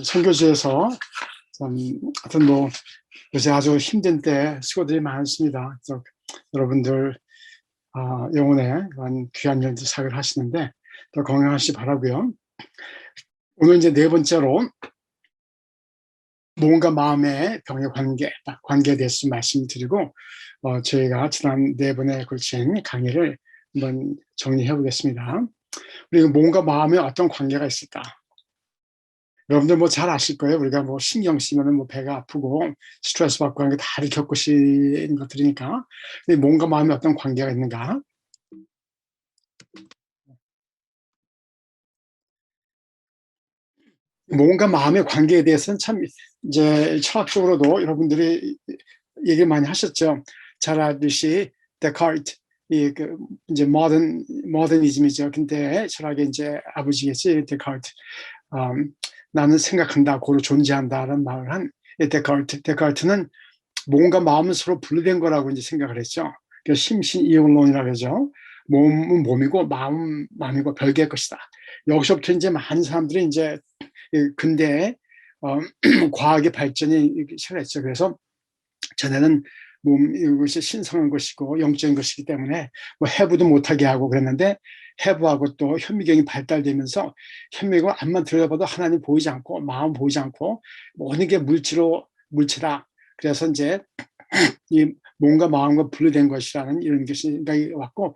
선교지에서 하여튼 뭐 요새 아주 힘든 때 수고들이 많습니다. 그래서 여러분들 영혼에 귀한 일들 사역을 하시는데 더 건강하시기 바라고요. 오늘 이제 네 번째로 몸과 마음의 병의 관계에 대해서 말씀드리고 저희가 지난 네 번에 걸친 강의를 한번 정리해 보겠습니다. 우리 몸과 마음에 어떤 관계가 있을까? 여러분들 뭐 잘 아실 거예요. 우리가 뭐 신경 쓰면은 뭐 배가 아프고 스트레스 받고 하는 게 다들 겪으시는 것들이니까. 몸과 마음에 어떤 관계가 있는가? 몸과 마음의 관계에 대해서는 참 이제 철학적으로도 여러분들이 얘기 많이 하셨죠. 잘 알듯이 데카르트 그 이제 모더니즘이죠. 근데 철학의 이제 아버지겠지 데카르트. 나는 생각한다, 고로 존재한다라는 말을 한 데카르트는 몸과 마음은 서로 분리된 거라고 이제 생각을 했죠. 그래서 심신이용론이라고 하죠. 몸은 몸이고 마음은 마음이고 별개의 것이다. 여기서부터 이제 많은 사람들이 이제 근대에 과학의 발전이 시작했죠. 그래서 전에는 몸 이것이 신성한 것이고 영적인 것이기 때문에 뭐 해부도 못하게 하고 그랬는데 해부하고 또 현미경이 발달되면서 현미경을 앞만 들여다봐도 하나님 보이지 않고 마음 보이지 않고 모든 게 물체다. 그래서 이제 이 몸과 마음과 분리된 것이라는 이런 생각이 왔고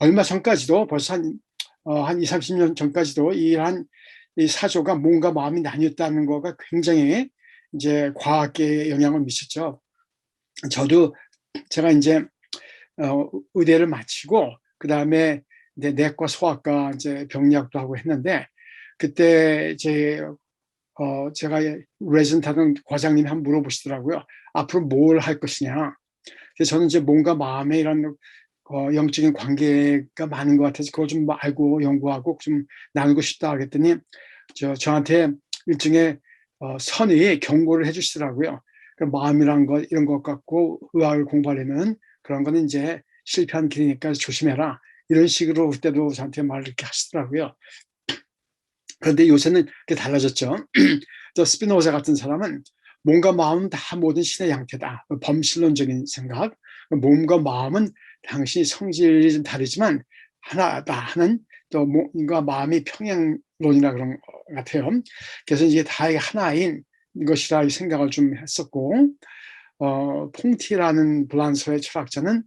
얼마 전까지도 벌써 한 20, 30년 전까지도 이 사조가 몸과 마음이 나뉘었다는 거가 굉장히 이제 과학계에 영향을 미쳤죠. 저도 제가 이제 의대를 마치고 그 다음에 내과 소아과 이제 병리학도 하고 했는데 그때 제가 레지던트 하던 과장님이 한번 물어보시더라고요. 앞으로 뭘 할 것이냐. 그래서 저는 이제 몸과 마음의 이런 영적인 관계가 많은 것 같아서 그걸 좀 알고 연구하고 좀 나누고 싶다 하겠더니 저한테 일종의 선의 경고를 해주시더라고요. 마음이란 것 이런 것 갖고 의학을 공부하려면 그런 거는 이제 실패한 길이니까 조심해라. 이런 식으로 그때도 저한테 말을 이렇게 하시더라고요. 그런데 요새는 그게 달라졌죠. 또 스피노자 같은 사람은 몸과 마음은 다 모든 신의 양태다. 범실론적인 생각. 몸과 마음은 당신이 성질이 좀 다르지만 하나다 하는 또 몸과 마음이 평행론이라 그런 것 같아요. 그래서 이게 다 하나인 것이라 생각을 좀 했었고, 퐁티라는 불란서의 철학자는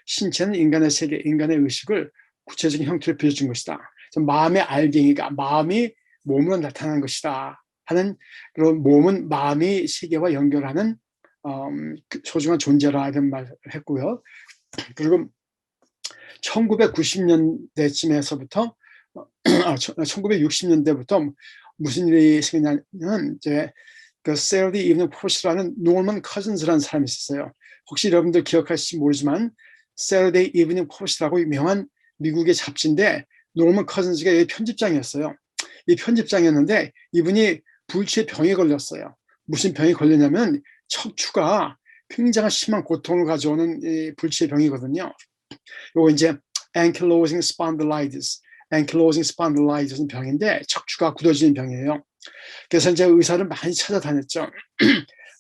신체는 인간의 세계, 인간의 의식을 구체적인 형태로 비춰준 것이다. 마음의 알갱이가 마음이 몸으로 나타나는 것이다 하는 그런 몸은 마음이 세계와 연결하는 소중한 존재라 이런 말을 했고요. 그리고 1990년대쯤에서부터 1960년대부터 무슨 일이 생겼냐면 이제 그 Saturday Evening Post라는 노먼 커즌스라는 사람이 있었어요. 혹시 여러분들 기억하실지 모르지만 Saturday Evening Post라고 유명한 미국의 잡지인데 노먼 커즌스가 편집장이었어요. 이 편집장이었는데 이분이 불치의 병에 걸렸어요. 무슨 병이 걸렸냐면 척추가 굉장히 심한 고통을 가져오는 이 불치의 병이거든요. 요거 이제 ankylosing spondylitis는 병인데 척추가 굳어지는 병이에요. 그래서 이제 의사를 많이 찾아다녔죠.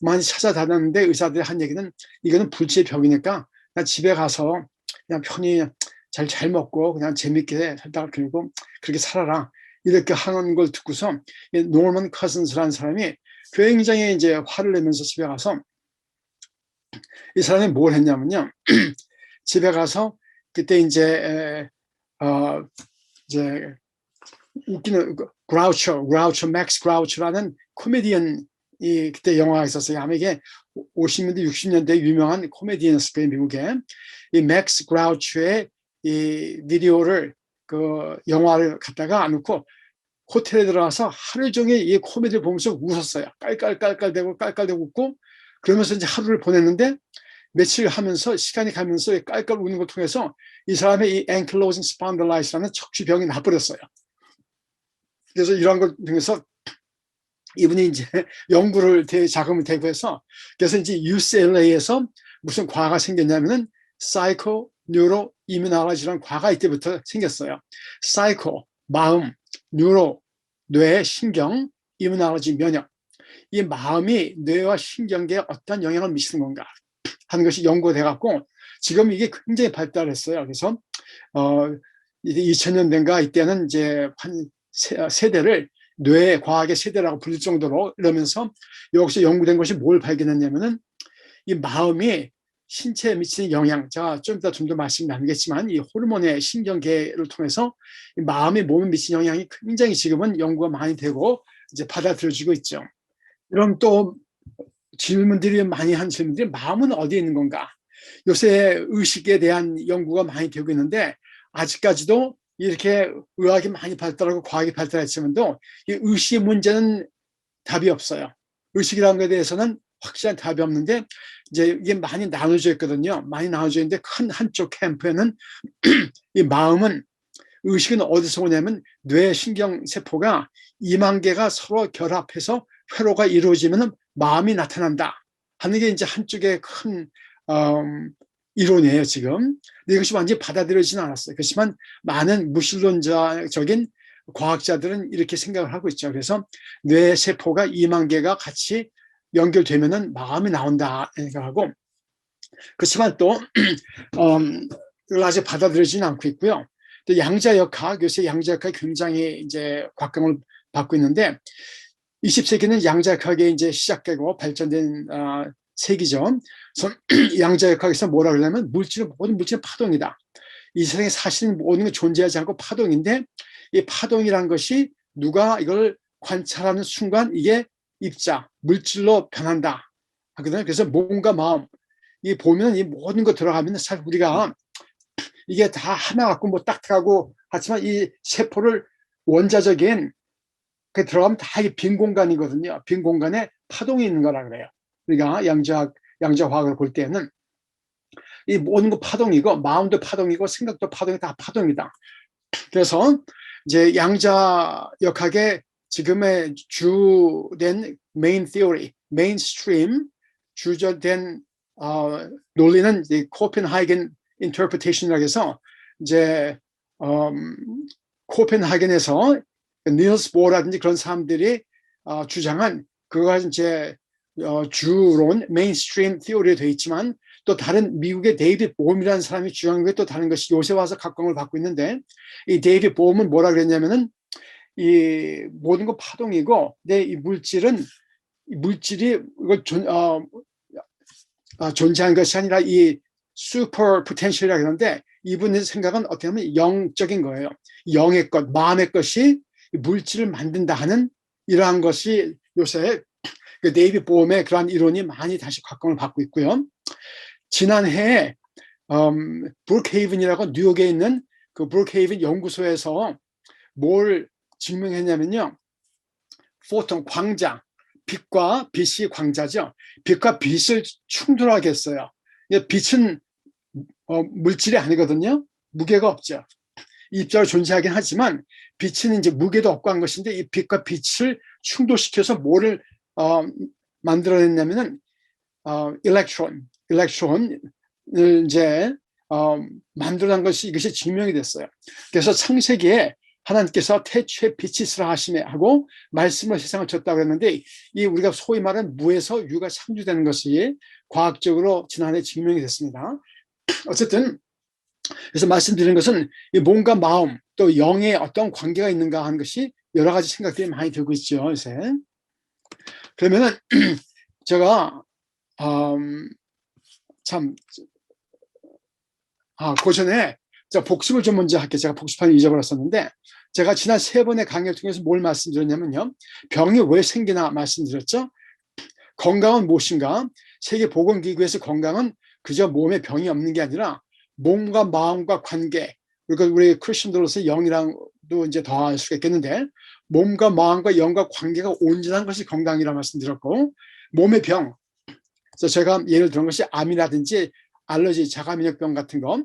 많이 찾아다녔는데 의사들이 한 얘기는 이거는 불치의 병이니까 그냥 집에 가서 그냥 편히 잘 먹고 그냥 재밌게 살다가 그리고 그렇게 살아라. 이렇게 하는 걸 듣고서 노먼 커슨스라는 사람이 굉장히 이제 화를 내면서 집에 가서 이 사람이 뭘 했냐면요. 집에 가서 그때 이제 웃기는 맥스 그라우처라는 코미디언이 그때 영화가 있었어요. 아마 이게 50년대, 60년대 유명한 코미디언이었을 거예요, 미국에. 이 맥스 그라우처의 이 비디오를 그 영화를 갖다가 안 놓고 호텔에 들어가서 하루 종일 이 코미디를 보면서 웃었어요. 깔깔대고 웃고 그러면서 이제 하루를 보냈는데 며칠 하면서 시간이 가면서 깔깔 웃는 걸 통해서 이 사람의 이 ankylosing spondylitis라는 척추병이 나버렸어요. 그래서 이런 걸 통해서 이분이 이제 연구를 자금을 대고해서 그래서 이제 UCLA에서 무슨 과가 생겼냐면은 사이코 뉴로 이뮤놀로지라는 과가 이때부터 생겼어요. 사이코 마음, 뉴로 뇌, 신경, immunology, 면역. 이 마음이 뇌와 신경계에 어떤 영향을 미치는 건가 하는 것이 연구돼 갖고 지금 이게 굉장히 발달했어요. 그래서 2000년대인가 이때는 이제 한 세대를 뇌 과학의 세대라고 부를 정도로 이러면서 여기서 연구된 것이 뭘 발견했냐면은 이 마음이 신체에 미치는 영향, 제가 좀 이따 좀 더 말씀 나누겠지만 이 호르몬의 신경계를 통해서 이 마음이 몸에 미치는 영향이 굉장히 지금은 연구가 많이 되고 이제 받아들여지고 있죠. 그럼 또 질문들이 많이 한 질문들이 마음은 어디에 있는 건가? 요새 의식에 대한 연구가 많이 되고 있는데 아직까지도 이렇게 의학이 많이 발달하고 과학이 발달했지만도 이 의식 문제는 답이 없어요. 의식이라는 것에 대해서는 확실한 답이 없는데 이제 이게 많이 나눠져 있거든요. 많이 나눠져 있는데 큰 한쪽 캠프에는 이 마음은 의식은 어디서 오냐면 뇌 신경세포가 2만 개가 서로 결합해서 회로가 이루어지면 마음이 나타난다 하는 게 이제 한쪽의 큰 이론이에요 지금. 근데 이것이 완전히 받아들여지는 않았어요. 그렇지만 많은 무신론자적인 과학자들은 이렇게 생각을 하고 있죠. 그래서 뇌 세포가 2만 개가 같이 연결되면은 마음이 나온다 생각하고, 그렇지만 또 이걸 아직 받아들여지는 않고 있고요. 또 양자역학, 요새 양자역학이 굉장히 이제 곽광을 받고 있는데 20세기는 양자역학이 이제 시작되고 발전된 세기죠. 그래서 양자역학에서 뭐라 그러냐면 모든 물질은 파동이다. 이 세상에 사실은 모든 게 존재하지 않고 파동인데 이 파동이란 것이 누가 이걸 관찰하는 순간 이게 입자, 물질로 변한다 하거든요. 그래서 몸과 마음, 이 보면 이 모든 거 들어가면 사실 우리가 이게 다 하나 갖고 뭐 딱딱하고 하지만 이 세포를 원자적인 그 들어가면 다 이게 빈 공간이거든요. 빈 공간에 파동이 있는 거라 그래요. 우리가 양자화학을 볼 때는 이 모든 거 파동이고 마음도 파동이고 생각도 파동이 다 파동이다. 그래서 이제 양자역학의 지금의 주된 메인 theory, 메인스트림 주된 논리는 이 코펜하겐 인터프리테이션이라고 해서 이제 코펜하겐에서 닐스 보라든지 그런 사람들이 주장한 그거가 이제 주론 메인스트림 티오리에 되어 있지만 또 다른 미국의 데이빗 보험이라는 사람이 주장한 게 또 다른 것이 요새 와서 각광을 받고 있는데 이 데이빗 보험은 뭐라 그랬냐면은 이 모든 거 파동이고 근데 이 물질이 이걸 존재한 것이 아니라 이 슈퍼 포텐셜이라고 하는데 이분의 생각은 어떻게 보면 영적인 거예요. 영의 것, 마음의 것이 물질을 만든다 하는 이러한 것이 요새 그 데이빗 보험의 그러한 이론이 많이 다시 각광을 받고 있고요. 지난해에 브룩헤이븐이라고 뉴욕에 있는 그 브룩헤이븐 연구소에서 뭘 증명했냐면요. 포톤, 광자, 빛과 빛이 광자죠. 빛과 빛을 충돌하게 했어요. 빛은 물질이 아니거든요. 무게가 없죠. 입자로 존재하긴 하지만 빛은 이제 무게도 없고 한 것인데 이 빛과 빛을 충돌시켜서 뭐를 만들어냈냐면은 일렉트론을 이제 만들어낸 것이 이것이 증명이 됐어요. 그래서 창세기에 하나님께서 태초에 빛이 있으라 하시매 하고 말씀으로 세상을 줬다고 했는데 이 우리가 소위 말하는 무에서 유가 창조되는 것이 과학적으로 지난해 증명이 됐습니다. 어쨌든 그래서 말씀드리는 것은 이 몸과 마음 또 영의 어떤 관계가 있는가 하는 것이 여러 가지 생각들이 많이 들고 있죠. 요새. 그러면은 제가 그 전에 제가 복습을 좀 먼저 할게요. 제가 복습하는 잊어버렸었는데 제가 지난 3번의 강의를 통해서 뭘 말씀드렸냐면요. 병이 왜 생기나 말씀드렸죠. 건강은 무엇인가? 세계보건기구에서 건강은 그저 몸에 병이 없는 게 아니라 몸과 마음과 관계, 그리고 우리 크리스천들로서 영이랑도 이제 더할 수가 있겠는데 몸과 마음과 영과 관계가 온전한 것이 건강이라고 말씀드렸고 몸의 병, 그래서 제가 예를 들은 것이 암이라든지 알러지, 자가면역병 같은 거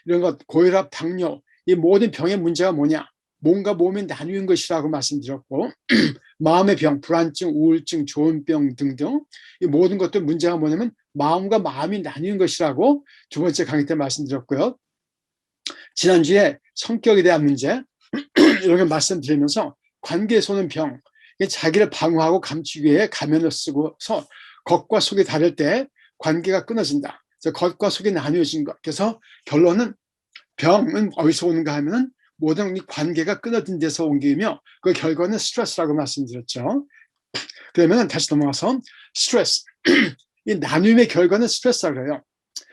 이런 것, 고혈압, 당뇨 이 모든 병의 문제가 뭐냐? 몸과 몸이 나뉘는 것이라고 말씀드렸고 마음의 병, 불안증, 우울증, 조현병 등등 이 모든 것들 문제가 뭐냐면 마음과 마음이 나뉘는 것이라고 두 번째 강의 때 말씀드렸고요. 지난주에 성격에 대한 문제 이런 걸 말씀드리면서 관계에서 오는 병, 자기를 방어하고 감추기 위해 가면을 쓰고서 겉과 속이 다를 때 관계가 끊어진다. 그래서 겉과 속이 나뉘어진 것. 그래서 결론은 병은 어디서 오는가 하면은 모든 관계가 끊어진 데서 온 게이며 그 결과는 스트레스라고 말씀드렸죠. 그러면 다시 넘어가서 스트레스. 이 나눔의 결과는 스트레스라고 해요.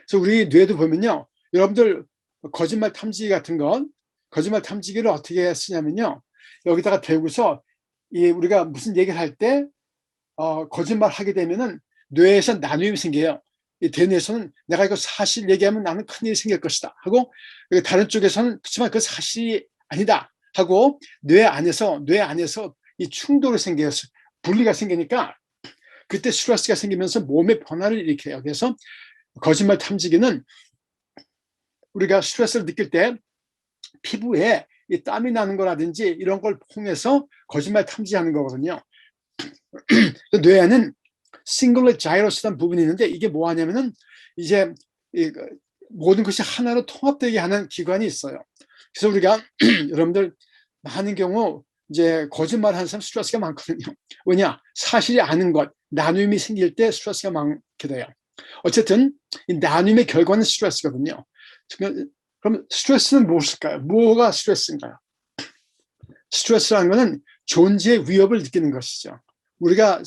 그래서 우리 뇌도 보면요. 여러분들 거짓말 탐지기 같은 건 거짓말 탐지기를 어떻게 쓰냐면요. 여기다가 대고서 우리가 무슨 얘기를 할 때 거짓말 하게 되면은 뇌에서 나눔이 생겨요. 이 대뇌에서는 내가 이거 사실 얘기하면 나는 큰일이 생길 것이다 하고 다른 쪽에서는 그렇지만 그 사실이 아니다 하고 뇌 안에서 이 충돌이 생겨요. 분리가 생기니까 그때 스트레스가 생기면서 몸의 변화를 일으켜요. 그래서 거짓말 탐지기는 우리가 스트레스를 느낄 때 피부에 이 땀이 나는 거라든지 이런 걸 통해서 거짓말 탐지하는 거거든요. 뇌에는 싱글렛 자이러스라는 부분이 있는데 이게 뭐 하냐면은 이제 모든 것이 하나로 통합되게 하는 기관이 있어요. 그래서 우리가 여러분들 많은 경우 이제 거짓말 하는 사람 스트레스가 많거든요. 왜냐? 사실이 아는 것, 나눔이 생길 때 스트레스가 많게 돼요. 어쨌든 이 나눔의 결과는 스트레스거든요. 그럼 스트레스는 무엇일까요? 뭐가 스트레스인가요? 스트레스라는 것은 존재의 위협을 느끼는 것이죠. 우리가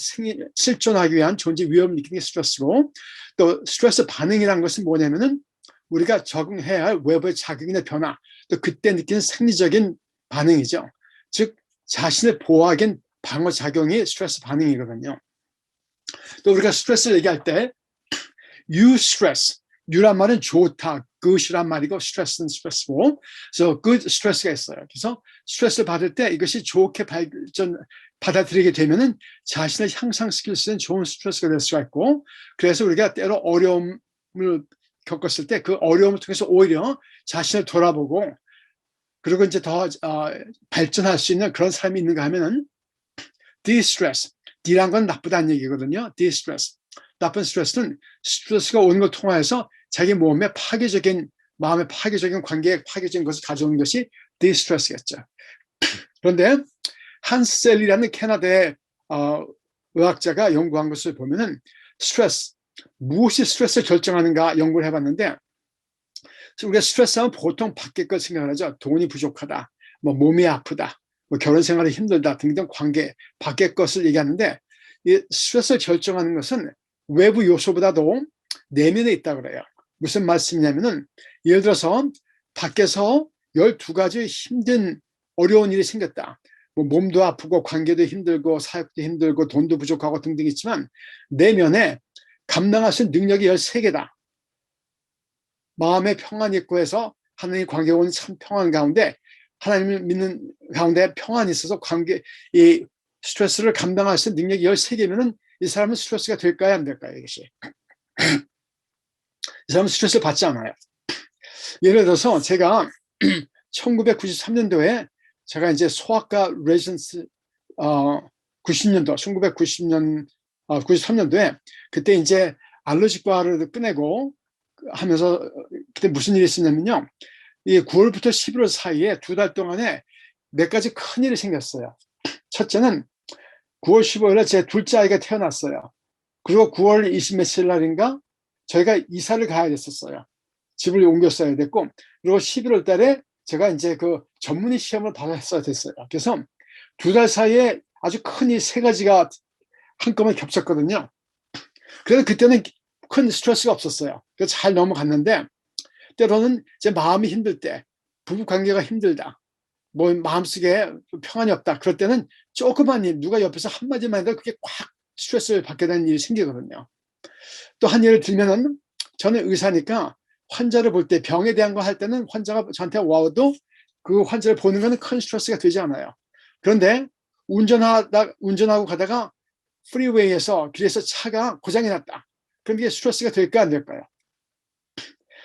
실존하기 위한 존재 위협을 느끼는 게 스트레스고, 또 스트레스 반응이라는 것은 뭐냐면은 우리가 적응해야 할 외부의 자극이나 변화, 또 그때 느끼는 생리적인 반응이죠. 즉 자신을 보호하기 위한 방어작용이 스트레스 반응이거든요. 또 우리가 스트레스를 얘기할 때 eustress, eu란 말은 좋다, good이란 말이고 스트레스는 스트레스고, 그래서 good 스트레스가 있어요. 그래서 스트레스를 받을 때 이것이 좋게 받아들이게 되면은 자신을 향상시킬 수 있는 좋은 스트레스가 될 수가 있고, 그래서 우리가 때로 어려움을 겪었을 때 그 어려움을 통해서 오히려 자신을 돌아보고 그리고 이제 더 발전할 수 있는 그런 삶이 있는가 하면은 de-stress, D란 건 나쁘다는 얘기거든요. de-stress. 나쁜 스트레스는 스트레스가 오는 걸 통해서 자기 몸에 파괴적인, 마음의 파괴적인 관계에 파괴적인 것을 가져오는 것이 de-stress겠죠. 그런데 한스 셀리라는 캐나다의 의학자가 연구한 것을 보면은 스트레스, 무엇이 스트레스를 결정하는가 연구를 해봤는데, 우리가 스트레스하면 보통 밖의 걸 생각을 하죠. 돈이 부족하다, 뭐 몸이 아프다, 뭐 결혼 생활이 힘들다 등등 관계, 밖의 것을 얘기하는데, 이 스트레스를 결정하는 것은 외부 요소보다도 내면에 있다고 그래요. 무슨 말씀이냐면은 예를 들어서 밖에서 12가지 힘든 어려운 일이 생겼다. 뭐 몸도 아프고 관계도 힘들고 사역도 힘들고 돈도 부족하고 등등 있지만 내면에 감당할 수 있는 능력이 13개다. 마음의 평안이 있고 해서 하나님 관계가 오는 참 평안 가운데 하나님을 믿는 가운데 평안이 있어서 이 스트레스를 감당할 수 있는 능력이 13개면은 이 사람은 스트레스가 될까요? 안 될까요? 이것이. 이 사람은 스트레스를 받지 않아요. 예를 들어서 제가 1993년도에 제가 이제 소아과 레지던스 90년도 1990년 93년도에 그때 이제 알러지과를 끝내고 하면서 그때 무슨 일이 있었냐면요. 이 9월부터 11월 사이에 2달 동안에 몇 가지 큰 일이 생겼어요. 첫째는 9월 15일에 제 둘째 아이가 태어났어요. 그리고 9월 20 며칠 날인가 저희가 이사를 가야 됐었어요. 집을 옮겼어야 됐고, 그리고 11월 달에 제가 이제 그 전문의 시험을 받았어야 됐어요. 그래서 2달 사이에 아주 큰 일 3가지가 한꺼번에 겹쳤거든요. 그래서 그때는 큰 스트레스가 없었어요. 그래서 잘 넘어갔는데, 때로는 제 마음이 힘들 때, 부부 관계가 힘들다, 뭐 마음속에 평안이 없다, 그럴 때는 조그만 일, 누가 옆에서 한마디만 해도 그게 꽉 스트레스를 받게 되는 일이 생기거든요. 또 한 예를 들면은 저는 의사니까 환자를 볼 때 병에 대한 거 할 때는 환자가 저한테 와도 그 환자를 보는 거는 큰 스트레스가 되지 않아요. 그런데 운전하고 가다가 프리웨이에서 길에서 차가 고장이 났다. 그럼 이게 스트레스가 될까 안 될까요?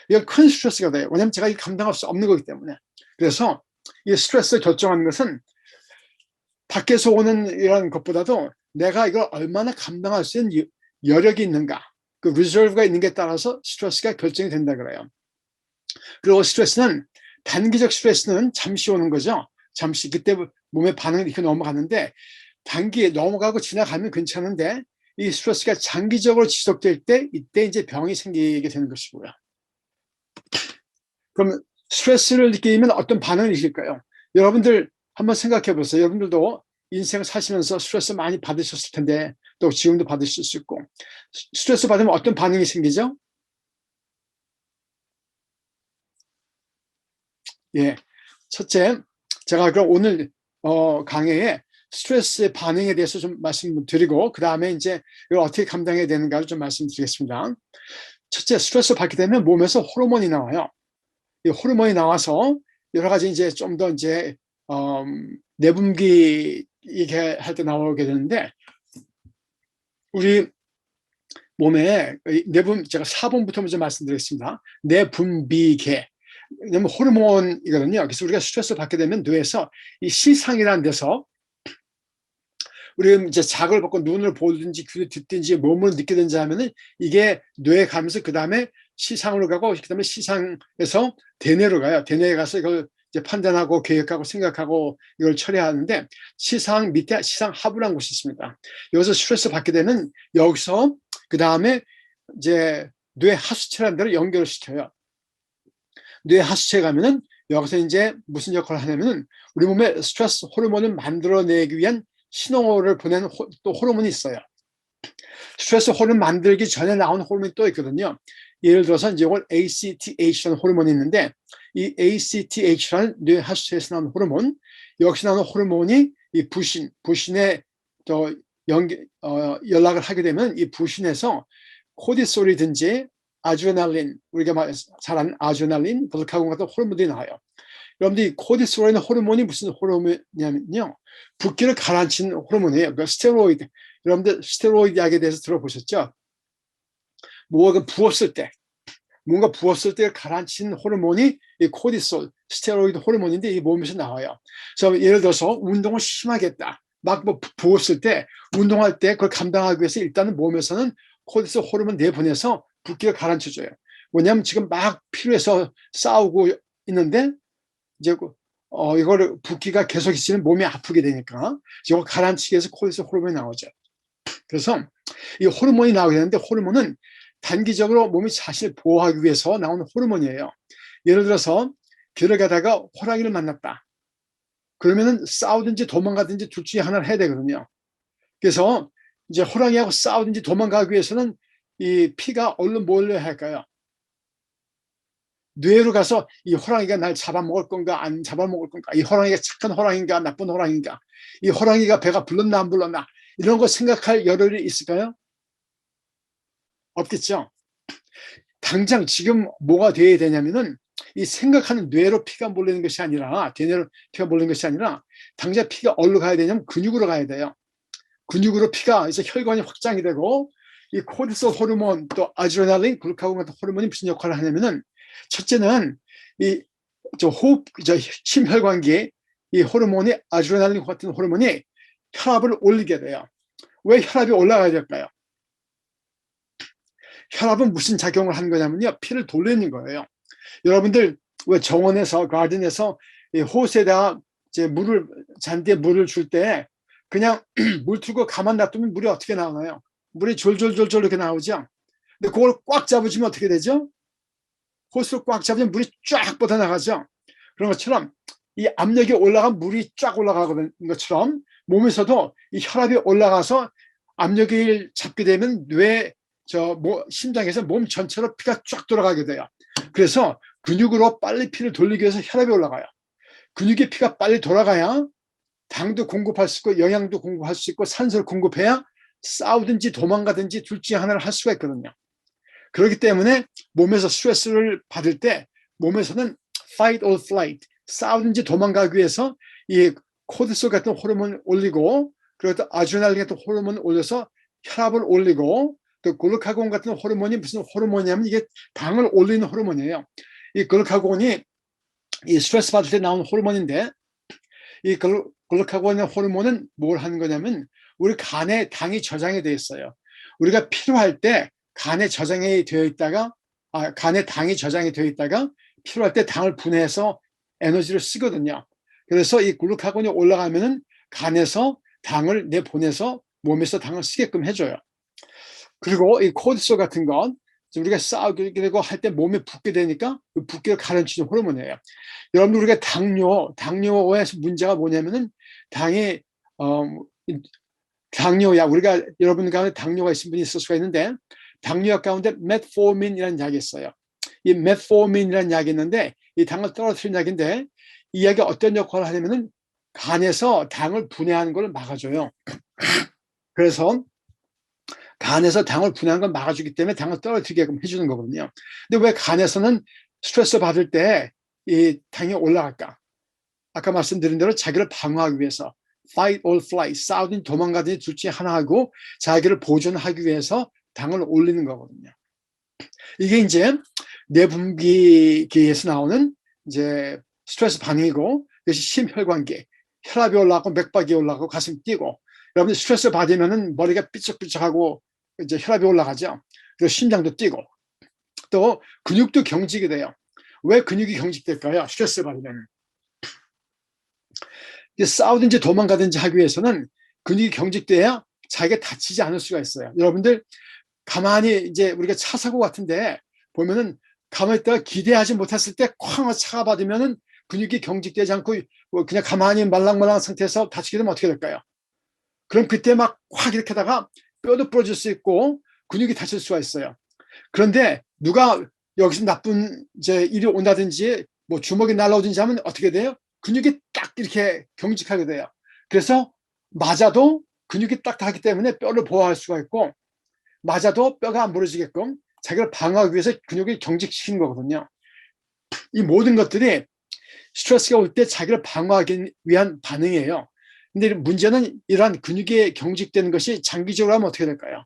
이건 큰 스트레스가 돼요. 왜냐하면 제가 감당할 수 없는 거기 때문에. 그래서 이 스트레스를 결정하는 것은 밖에서 오는 이런 것보다도 내가 이걸 얼마나 감당할 수 있는 여력이 있는가, 그 리저브가 있는 게 따라서 스트레스가 결정이 된다 그래요. 그리고 스트레스는 단기적 스트레스는 잠시 오는 거죠. 잠시 그때 몸의 반응이 이렇게 넘어가는데 단기에 넘어가고 지나가면 괜찮은데 이 스트레스가 장기적으로 지속될 때 이때 이제 병이 생기게 되는 것이고요. 그럼 스트레스를 느끼면 어떤 반응을 일으킬까요? 여러분들 한번 생각해 보세요. 여러분들도 인생 사시면서 스트레스 많이 받으셨을 텐데 또 지금도 받으실 수 있고 스트레스 받으면 어떤 반응이 생기죠? 예, 첫째, 제가 그럼 오늘 강의에 스트레스의 반응에 대해서 좀 말씀드리고 그 다음에 이제 이걸 어떻게 감당해야 되는가를 좀 말씀드리겠습니다. 첫째, 스트레스 받게 되면 몸에서 호르몬이 나와요. 이 호르몬이 나와서 여러 가지 이제 좀 더 이제 내분비 이게 할 때 나오게 되는데 우리 몸에 제가 4번부터 먼저 말씀드리겠습니다. 내분비계. 왜냐면 호르몬이거든요. 그래서 우리가 스트레스 받게 되면 뇌에서 이 시상이라는 데서 우리 이제 자극을 받고 눈을 보든지 귀를 듣든지 몸을 느끼든지 하면은 이게 뇌에 가면서 그 다음에 시상으로 가고 그 다음에 시상에서 대뇌로 가요. 대뇌에 가서 이걸 이제 판단하고 계획하고 생각하고 이걸 처리하는데 시상 밑에 시상 하부라는 곳이 있습니다. 여기서 스트레스 받게 되면 여기서 그 다음에 이제 뇌 하수체라는 데를 연결을 시켜요. 뇌 하수체에 가면은 여기서 이제 무슨 역할을 하냐면은 우리 몸에 스트레스 호르몬을 만들어내기 위한 신호를 보내는 또 호르몬이 있어요. 스트레스 호르몬 만들기 전에 나온 호르몬이 또 있거든요. 예를 들어서 이제 이걸 ACTH라는 호르몬이 있는데 이 ACTH라는 뇌 하수체에서 나오는 호르몬, 여기서 나오는 호르몬이 이 부신에 또 연락을 하게 되면 이 부신에서 코르티솔이든지 아드레날린, 우리가 잘 아는 아드레날린, 글루카곤 같은 호르몬들이 나와요. 여러분들 이 코르티솔이라는 호르몬이 무슨 호르몬이냐면요, 붓기를 가라앉히는 호르몬이에요. 그 스테로이드. 여러분들 스테로이드 약에 대해서 들어보셨죠? 뭔가 부었을 때 가라앉히는 호르몬이 이 코르티솔, 스테로이드 호르몬인데 이 몸에서 나와요. 그래서 예를 들어서 운동을 심하게 했다. 막 뭐 부었을 때 운동할 때 그걸 감당하기 위해서 일단은 몸에서는 코르티솔 호르몬 내보내서 붓기를 가라앉혀줘요. 왜냐하면 지금 막 필요해서 싸우고 있는데 이제 이거를 붓기가 계속 있으면 몸이 아프게 되니까 이거 가라앉히기 위해서 코르티솔 호르몬이 나오죠. 그래서 이 호르몬이 나오게 되는데 호르몬은 단기적으로 몸이 자신을 보호하기 위해서 나오는 호르몬이에요. 예를 들어서 길을 가다가 호랑이를 만났다. 그러면은 싸우든지 도망가든지 둘 중에 하나를 해야 되거든요. 그래서 이제 호랑이하고 싸우든지 도망가기 위해서는 이 피가 얼른 몰려야 할까요? 뇌로 가서 이 호랑이가 날 잡아먹을 건가 안 잡아먹을 건가, 이 호랑이가 착한 호랑이인가 나쁜 호랑이인가, 이 호랑이가 배가 불렀나 안 불렀나, 이런 거 생각할 여력이 있을까요? 없겠죠. 당장 지금 뭐가 돼야 되냐면은 이 생각하는 뇌로 피가 몰리는 것이 아니라, 대뇌로 피가 몰리는 것이 아니라 당장 피가 어디로 가야 되냐면 근육으로 가야 돼요. 근육으로 피가 이제 혈관이 확장이 되고 이 코르티솔 호르몬 또 아드레날린, 글루카곤 같은 호르몬이 무슨 역할을 하냐면은 첫째는 이 심혈관계 이 호르몬이 아드레날린 같은 호르몬이 혈압을 올리게 돼요. 왜 혈압이 올라가야 될까요? 혈압은 무슨 작용을 하는 거냐면요, 피를 돌리는 거예요. 여러분들 왜 정원에서 가든에서 호스에다가 이제 잔디에 물을 줄 때 그냥 물 틀고 가만 놔두면 물이 어떻게 나오나요? 물이 졸졸졸졸 이렇게 나오죠. 근데 그걸 꽉 잡으시면 어떻게 되죠? 호스를 꽉 잡으면 물이 쫙 뻗어나가죠. 그런 것처럼 이 압력이 올라가면 물이 쫙 올라가는 것처럼 몸에서도 이 혈압이 올라가서 압력을 잡게 되면 심장에서 몸 전체로 피가 쫙 돌아가게 돼요. 그래서 근육으로 빨리 피를 돌리기 위해서 혈압이 올라가요. 근육에 피가 빨리 돌아가야 당도 공급할 수 있고 영양도 공급할 수 있고 산소를 공급해야 싸우든지 도망가든지 둘 중에 하나를 할 수가 있거든요. 그렇기 때문에 몸에서 스트레스를 받을 때 몸에서는 fight or flight, 싸우든지 도망가기 위해서 이 코르티솔 같은 호르몬을 올리고, 그리고 또 아드레날린 같은 호르몬을 올려서 혈압을 올리고, 또 글루카곤 같은 호르몬이 무슨 호르몬이냐면 이게 당을 올리는 호르몬이에요. 이 글루카곤이 이 스트레스 받을 때 나오는 호르몬인데, 이 글루카곤의 호르몬은 뭘 하는 거냐면 우리 간에 당이 저장이 되어 있어요. 우리가 필요할 때 간에 저장이 되어 있다가 간에 당이 저장이 되어 있다가 필요할 때 당을 분해해서 에너지를 쓰거든요. 그래서 이 글루카곤이 올라가면은 간에서 당을 내보내서 몸에서 당을 쓰게끔 해줘요. 그리고 이 코르티솔 같은 건 우리가 싸우게 되고 할 때 몸에 붓게 되니까 그 붓기를 가라앉히는 호르몬이에요. 여러분들 우리가 당뇨의 문제가 뭐냐면은 당이 당뇨약, 우리가 여러분 가운데 당뇨가 있으신 분이 있을 수가 있는데 당뇨약 가운데 메트포민이라는 약이 있어요. 이 메트포민이라는 약이 있는데 이 당을 떨어뜨리는 약인데 이 약이 어떤 역할을 하냐면은 간에서 당을 분해하는 걸 막아줘요. 그래서 간에서 당을 분해하는 걸 막아주기 때문에 당을 떨어뜨리게끔 해주는 거거든요. 근데 왜 간에서는 스트레스 받을 때 이 당이 올라갈까? 아까 말씀드린 대로 자기를 방어하기 위해서 fight or flight, 싸우든 도망가든 둘 중에 하나 하고 자기를 보존하기 위해서 당을 올리는 거거든요. 이게 이제 내분비계에서 나오는 이제 스트레스 반응이고, 그것이 심혈관계, 혈압이 올라가고 맥박이 올라가고 가슴이 뛰고, 여러분들 스트레스 받으면은 머리가 삐쩍삐쩍하고 이제 혈압이 올라가죠. 그리고 심장도 뛰고, 또 근육도 경직이 돼요. 왜 근육이 경직될까요? 스트레스 받으면. 싸우든지 도망가든지 하기 위해서는 근육이 경직돼야 자기가 다치지 않을 수가 있어요. 여러분들 가만히 이제 우리가 차 사고 같은데 보면은 가만히 있다가 기대하지 못했을 때 쾅 차가 받으면은 근육이 경직되지 않고 그냥 가만히 말랑말랑한 상태에서 다치게 되면 어떻게 될까요? 그럼 그때 막 확 이렇게 하다가 뼈도 부러질 수 있고 근육이 다칠 수가 있어요. 그런데 누가 여기서 나쁜 이제 일이 온다든지 뭐 주먹이 날라오든지 하면 어떻게 돼요? 근육이 딱 이렇게 경직하게 돼요. 그래서 맞아도 근육이 딱딱하기 때문에 뼈를 보호할 수가 있고, 맞아도 뼈가 안 부러지게끔 자기를 방어하기 위해서 근육을 경직시키는 거거든요. 이 모든 것들이 스트레스가 올 때 자기를 방어하기 위한 반응이에요. 근데 문제는 이러한 근육이 경직되는 것이 장기적으로 하면 어떻게 될까요?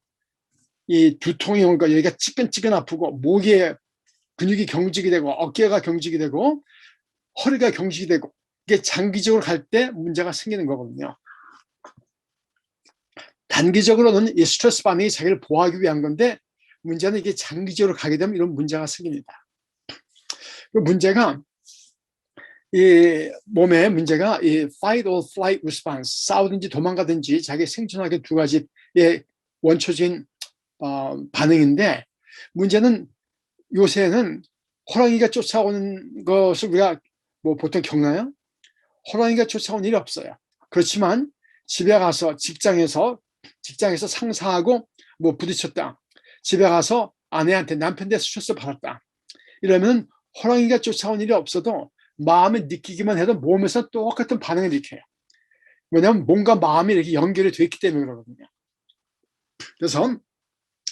이 두통이 오니까 여기가 찌끈찌끈 아프고, 목에 근육이 경직이 되고, 어깨가 경직이 되고, 허리가 경직이 되고, 이게 장기적으로 갈 때 문제가 생기는 거거든요. 단기적으로는 이 스트레스 반응이 자기를 보호하기 위한 건데, 문제는 이게 장기적으로 가게 되면 이런 문제가 생깁니다. 그 문제가 이 몸의 문제가 이 fight or flight response, 싸우든지 도망가든지 자기 생존하기 두 가지의 원초적인 반응인데, 문제는 요새는 호랑이가 쫓아오는 것을 우리가 뭐 보통 겪나요? 호랑이가 쫓아온 일이 없어요. 그렇지만 집에 가서 직장에서 상사하고 뭐 부딪혔다. 집에 가서 아내한테 남편한테 스트레스 받았다. 이러면 호랑이가 쫓아온 일이 없어도 마음에 느끼기만 해도 몸에서 똑같은 반응을 일으켜요. 왜냐하면 몸과 마음이 이렇게 연결이 되어 있기 때문에 그러거든요. 그래서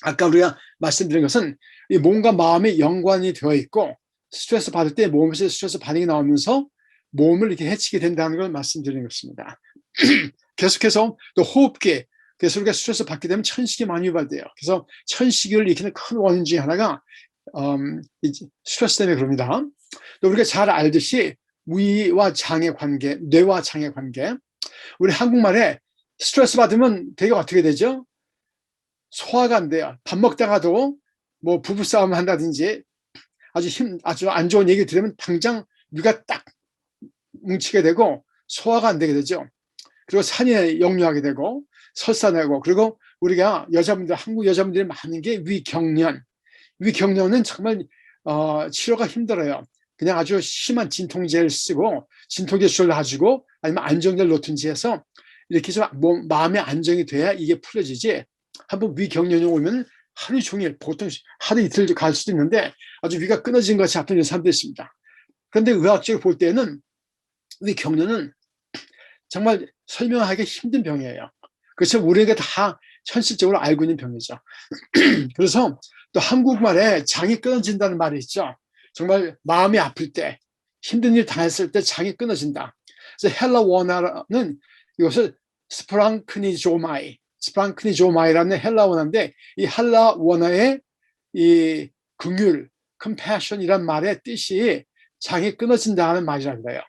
아까 우리가 말씀드린 것은 이 몸과 마음이 연관이 되어 있고, 스트레스 받을 때 몸에서 스트레스 반응이 나오면서 몸을 이렇게 해치게 된다는 걸 말씀드리는 것입니다. 계속해서 또 호흡기, 그래서 우리가 스트레스 받게 되면 천식이 많이 유발돼요. 그래서 천식을 일으키는 큰 원인 중에 하나가 스트레스 때문에 그럽니다. 또 우리가 잘 알듯이 위와 장의 관계, 뇌와 장의 관계, 우리 한국말에 스트레스 받으면 되게 어떻게 되죠? 소화가 안 돼요. 밥 먹다가도 뭐 부부싸움 한다든지 아주 안 좋은 얘기 들으면 당장 위가 딱 뭉치게 되고 소화가 안 되게 되죠. 그리고 산에 역류하게 되고 설사내고, 그리고 우리가 여자분들, 한국 여자분들이 많은 게 위경련. 위경련은 정말 치료가 힘들어요. 그냥 아주 심한 진통제를 쓰고 진통제 술을 놔주고 아니면 안정제를 놓든지 해서 이렇게 좀 마음의 안정이 돼야 이게 풀어지지, 한번 위경련이 오면 하루 종일, 보통 하루 이틀 갈 수도 있는데 아주 위가 끊어진 것이 아픈 사람도 있습니다. 그런데 의학적으로 볼 때는 위경련은 정말 설명하기 힘든 병이에요. 그래서 우리에게 다 현실적으로 알고 있는 병이죠. 그래서 또 한국말에 장이 끊어진다는 말이 있죠. 정말 마음이 아플 때, 힘든 일 당했을 때 장이 끊어진다. 그래서 헬라 원어는 이것을 스프랑크니조마이라는 헬라 원어인데, 이 헬라 원어의 이 긍휼, compassion이란 말의 뜻이 장이 끊어진다는 말이라고 해요.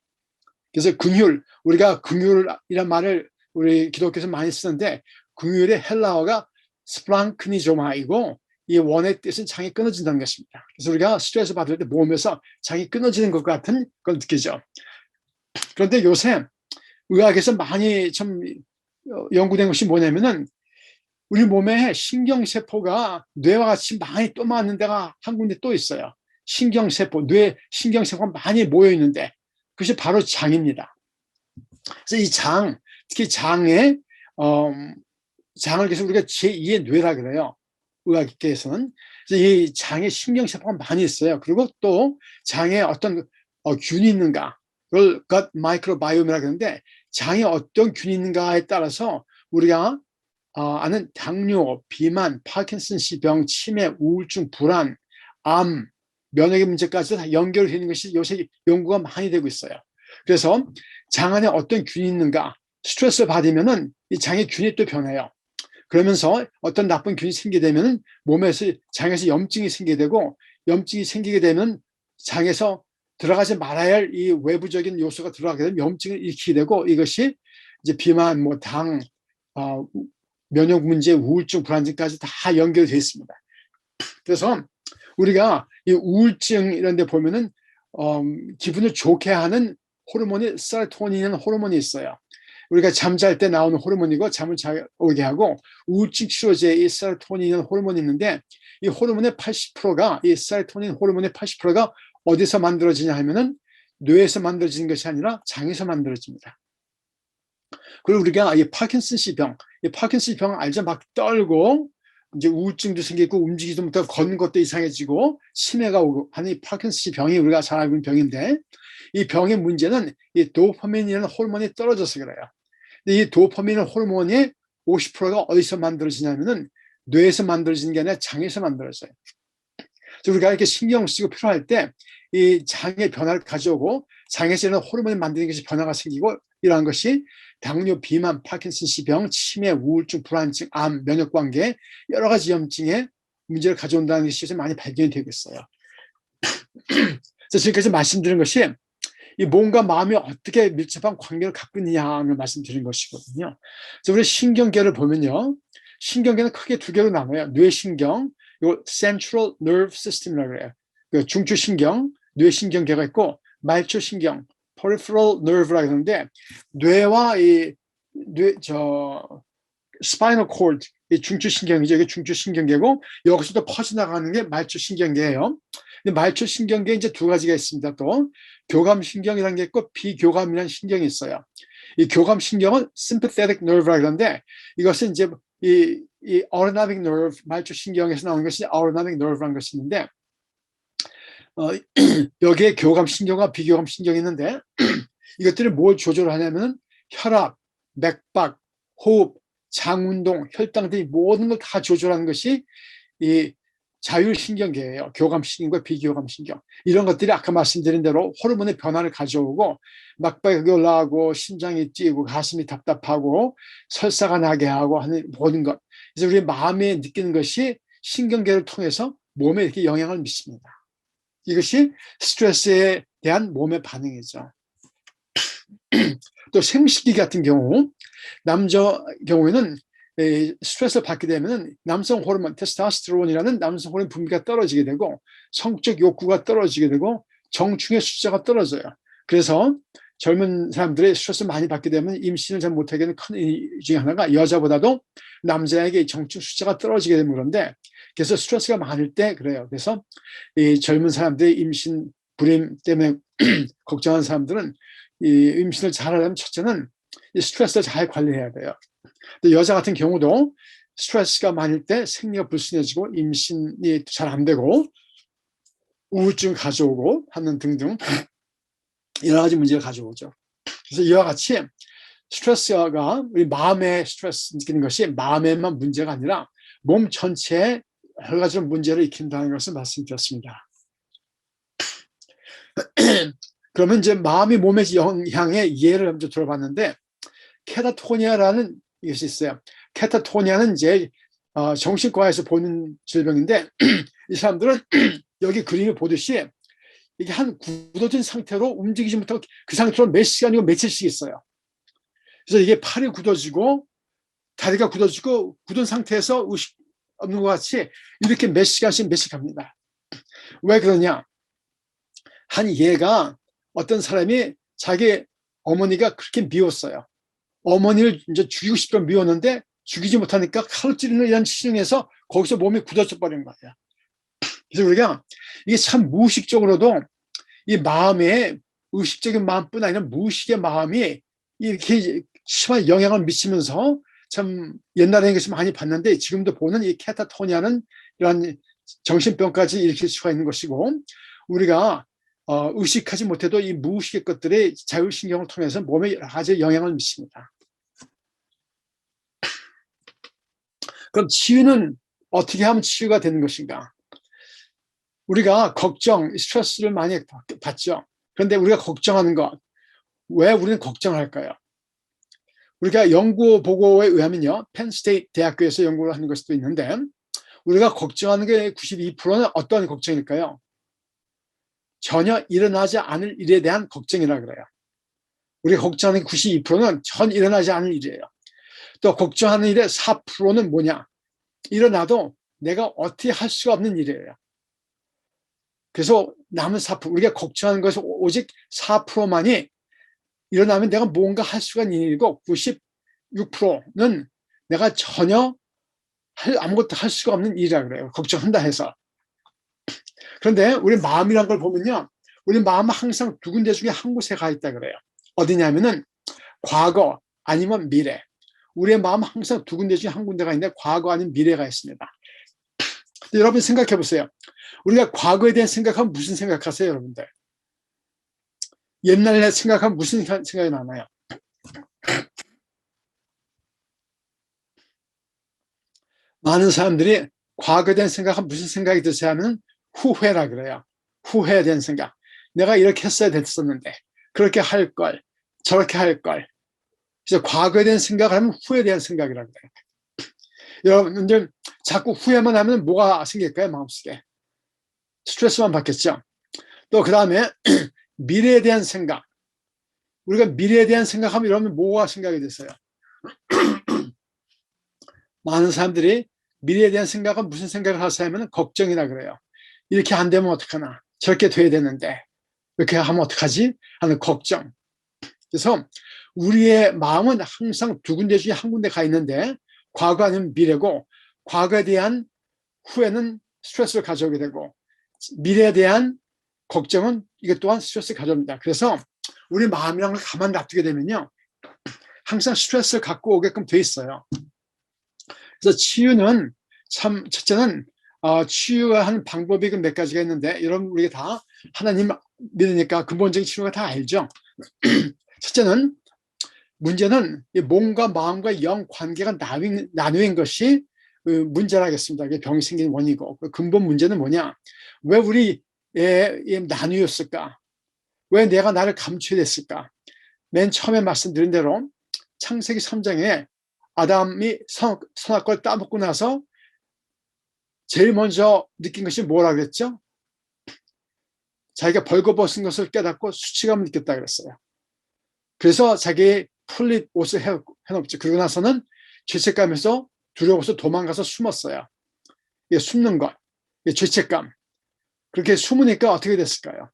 그래서 긍휼, 우리가 긍휼이란 말을 우리 기독교에서 많이 쓰는데, 긍휼의 헬라어가 스프랑크니조마이고 이 원의 뜻은 장이 끊어진다는 것입니다. 그래서 우리가 스트레스 받을 때 몸에서 장이 끊어지는 것 같은 걸 느끼죠. 그런데 요새 의학에서 많이 좀 연구된 것이 뭐냐면은 우리 몸에 신경세포가 뇌와 같이 많이 또 많은 데가 한 군데 또 있어요. 신경세포, 뇌 신경세포가 많이 모여 있는데 그것이 바로 장입니다. 그래서 이 장, 특히 장에 장을 그래서 우리가 제2의 뇌라 그래요. 의학계에서는. 그래서 이 장에 신경세포가 많이 있어요. 그리고 또 장에 어떤 균이 있는가, 그걸 gut microbiome이라고 하는데 장에 어떤 균이 있는가에 따라서 우리가 아는 당뇨, 비만, 파킨슨氏병, 치매, 우울증, 불안, 암, 면역의 문제까지 다 연결되는 것이 요새 연구가 많이 되고 있어요. 그래서 장 안에 어떤 균이 있는가, 스트레스를 받으면은 이 장의 균이 또 변해요. 그러면서 어떤 나쁜 균이 생기게 되면 몸에서 장에서 염증이 생기게 되고, 염증이 생기게 되면 장에서 들어가지 말아야 할 이 외부적인 요소가 들어가게 되면 염증을 일으키게 되고, 이것이 이제 비만, 뭐 당, 면역 문제, 우울증, 불안증까지 다 연결되어 있습니다. 그래서 우리가 이 우울증 이런 데 보면은 기분을 좋게 하는 호르몬이 세로토닌이라는 호르몬이 있어요. 우리가 잠잘 때 나오는 호르몬이고 잠을 잘 오게 하고, 우울증 치료제에 이 세로토닌이라는 호르몬이 있는데 이 호르몬의 80%가 이 세로토닌 호르몬의 80%가 어디서 만들어지냐 하면은 뇌에서 만들어지는 것이 아니라 장에서 만들어집니다. 그리고 우리가 이 파킨슨氏병, 이 파킨슨氏병 알죠? 막 떨고 이제 우울증도 생기고 움직이지 못하고 걷는 것도 이상해지고 치매가 오고 하는 이 파킨슨氏병이 우리가 잘 알고 있는 병인데, 이 병의 문제는 이 도파민이라는 호르몬이 떨어져서 그래요. 근데 이 도파민 호르몬의 50%가 어디서 만들어지냐면은 뇌에서 만들어지는 게 아니라 장에서 만들어져요. 그래서 우리가 이렇게 신경 쓰고 필요할 때 이 장의 변화를 가져오고, 장에서 이런 호르몬을 만드는 것이 변화가 생기고, 이러한 것이 당뇨, 비만, 파킨슨氏병, 치매, 우울증, 불안증, 암, 면역관계 여러 가지 염증에 문제를 가져온다는 것이 많이 발견이 되고 있어요. 그래서 지금까지 말씀드린 것이 이 몸과 마음이 어떻게 밀접한 관계를 갖고 있느냐를 말씀드린 것이거든요. 그래서 우리 신경계를 보면요, 신경계는 크게 두 개로 나눠요. 뇌신경, 요 Central Nerve System이라고 해요. 그 중추신경, 뇌신경계가 있고, 말초신경, Peripheral Nerve라고 하는데, 뇌와 이 스파이널 코드, 이 중추신경이죠. 이게 중추신경계고, 여기서도 퍼져나가는 게 말초신경계예요. 근데 말초신경계에 이제 두 가지가 있습니다. 또 교감신경이라는 게 있고 비교감이라는 신경이 있어요. 이 교감신경은 sympathetic nerve라고 하는데, 이것은 이제 이 autonomic nerve, 말초신경에서 나오는 것이 autonomic nerve라는 것이 있는데, 여기에 교감신경과 비교감신경이 있는데 이것들이 뭘 조절하냐면 혈압, 맥박, 호흡, 장운동, 혈당 등이 모든 걸 다 조절하는 것이 이 자율신경계예요. 교감신경과 비교감신경. 이런 것들이 아까 말씀드린 대로 호르몬의 변화를 가져오고, 막박이 올라가고 심장이 뛰고 가슴이 답답하고 설사가 나게 하고 하는 모든 것. 그래서 우리 마음에 느끼는 것이 신경계를 통해서 몸에 이렇게 영향을 미칩니다. 이것이 스트레스에 대한 몸의 반응이죠. 또 생식기 같은 경우, 남자 경우에는 스트레스를 받게 되면 남성 호르몬 테스토스테론이라는 남성 호르몬 분비가 떨어지게 되고, 성적 욕구가 떨어지게 되고, 정충의 숫자가 떨어져요. 그래서 젊은 사람들이 스트레스를 많이 받게 되면 임신을 잘 못하게 되는 큰 이유 중에 하나가 여자보다도 남자에게 정충 숫자가 떨어지게 되는 그런데, 그래서 스트레스가 많을 때 그래요. 그래서 이 젊은 사람들이 임신 불임 때문에 걱정하는 사람들은 이 임신을 잘하려면 첫째는 이 스트레스를 잘 관리해야 돼요. 근데 여자 같은 경우도 스트레스가 많을 때 생리가 불순해지고 임신이 잘 안 되고 우울증 가져오고 하는 등등 여러 가지 문제를 가져오죠. 그래서 이와 같이 스트레스가 우리 마음의 스트레스 느끼는 것이 마음에만 문제가 아니라 몸 전체에 여러 가지 문제를 일으킨다는 것을 말씀드렸습니다. 그러면 이제 마음이 몸의 영향의 예를 먼저 들어봤는데, 케타토니아라는 것이 있어요. 케타토니아는 이제 정신과에서 보는 질병인데 이 사람들은 여기 그림을 보듯이 이게 한 굳어진 상태로 움직이지 못하고 그 상태로 몇 시간이고 며칠씩 있어요. 그래서 이게 팔이 굳어지고 다리가 굳어지고 굳은 상태에서 의식 없는 것 같이 이렇게 몇 시간씩 몇씩 합니다. 왜 그러냐? 한 예가 어떤 사람이 자기 어머니가 그렇게 미웠어요. 어머니를 이제 죽이고 싶어 미웠는데 죽이지 못하니까 칼로 찌르는 이런 치중에서 거기서 몸이 굳어져 버린 거예요. 그래서 우리가 이게 참 무의식적으로도 이 마음에 의식적인 마음뿐 아니라 무의식의 마음이 이렇게 심한 영향을 미치면서 참 옛날에 이것을 많이 봤는데 지금도 보는 이 캐타토니아는 이런 정신병까지 일으킬 수가 있는 것이고 우리가 의식하지 못해도 이 무의식의 것들이 자율신경을 통해서 몸에 여러 가지 영향을 미칩니다. 그럼 치유는 어떻게 하면 치유가 되는 것인가? 우리가 걱정, 스트레스를 많이 받죠. 그런데 우리가 걱정하는 것, 왜 우리는 걱정할까요? 우리가 연구 보고에 의하면요, 펜스테이트 대학교에서 연구를 하는 것도 있는데 우리가 걱정하는 게 92%는 어떤 걱정일까요? 전혀 일어나지 않을 일에 대한 걱정이라 그래요. 우리가 걱정하는 92%는 전 일어나지 않을 일이에요. 또 걱정하는 일의 4%는 뭐냐? 일어나도 내가 어떻게 할 수가 없는 일이에요. 그래서 남은 4%, 우리가 걱정하는 것은 오직 4%만이 일어나면 내가 뭔가 할 수가 있는 일이고 96%는 내가 전혀 아무것도 할 수가 없는 일이라 그래요. 걱정한다 해서. 그런데 우리 마음이란 걸 보면요. 우리 마음은 항상 두 군데 중에 한 곳에 가 있다 그래요. 어디냐면은 과거 아니면 미래. 우리의 마음은 항상 두 군데 중에 한 군데가 있는데 과거 아니면 미래가 있습니다. 여러분 생각해 보세요. 우리가 과거에 대한 생각하면 무슨 생각하세요, 여러분들? 옛날에 생각하면 무슨 생각이 나나요? 많은 사람들이 과거에 대한 생각하면 무슨 생각이 드세요 하면 후회라 그래요. 후회에 대한 생각. 내가 이렇게 했어야 됐었는데, 그렇게 할 걸, 저렇게 할 걸. 그래서 과거에 대한 생각을 하면 후회에 대한 생각이라 그래요. 여러분들 자꾸 후회만 하면 뭐가 생길까요, 마음속에? 스트레스만 받겠죠. 또 그 다음에 미래에 대한 생각. 우리가 미래에 대한 생각하면 이러면 뭐가 생각이 됐어요? 많은 사람들이 미래에 대한 생각은 무슨 생각을 하세요 하면 걱정이라 그래요. 이렇게 안 되면 어떡하나. 저렇게 돼야 되는데. 이렇게 하면 어떡하지? 하는 걱정. 그래서 우리의 마음은 항상 두 군데 중에 한 군데 가 있는데 과거 아니면 미래고 과거에 대한 후회는 스트레스를 가져오게 되고 미래에 대한 걱정은 이것 또한 스트레스를 가져옵니다. 그래서 우리 마음이란 걸 가만 놔두게 되면요. 항상 스트레스를 갖고 오게끔 돼 있어요. 그래서 치유는 참 첫째는 치유하는 방법이 몇 가지가 있는데 여러분 우리가 다 하나님 믿으니까 근본적인 치유가 다 알죠. 첫째는 문제는 몸과 마음과 영 관계가 나누인 것이 문제라겠습니다. 이게 병이 생기는 원인이고 근본 문제는 뭐냐? 왜 우리 나누었을까? 왜 내가 나를 감춰야 됐을까? 맨 처음에 말씀드린 대로 창세기 3장에 아담이 선악과를 따먹고 나서 제일 먼저 느낀 것이 뭐라 그랬죠? 자기가 벌거벗은 것을 깨닫고 수치감을 느꼈다 그랬어요. 그래서 자기 풀립 옷을 해놓죠. 그러고 나서는 죄책감에서 두려워서 도망가서 숨었어요. 이게 숨는 것, 이게 죄책감. 그렇게 숨으니까 어떻게 됐을까요?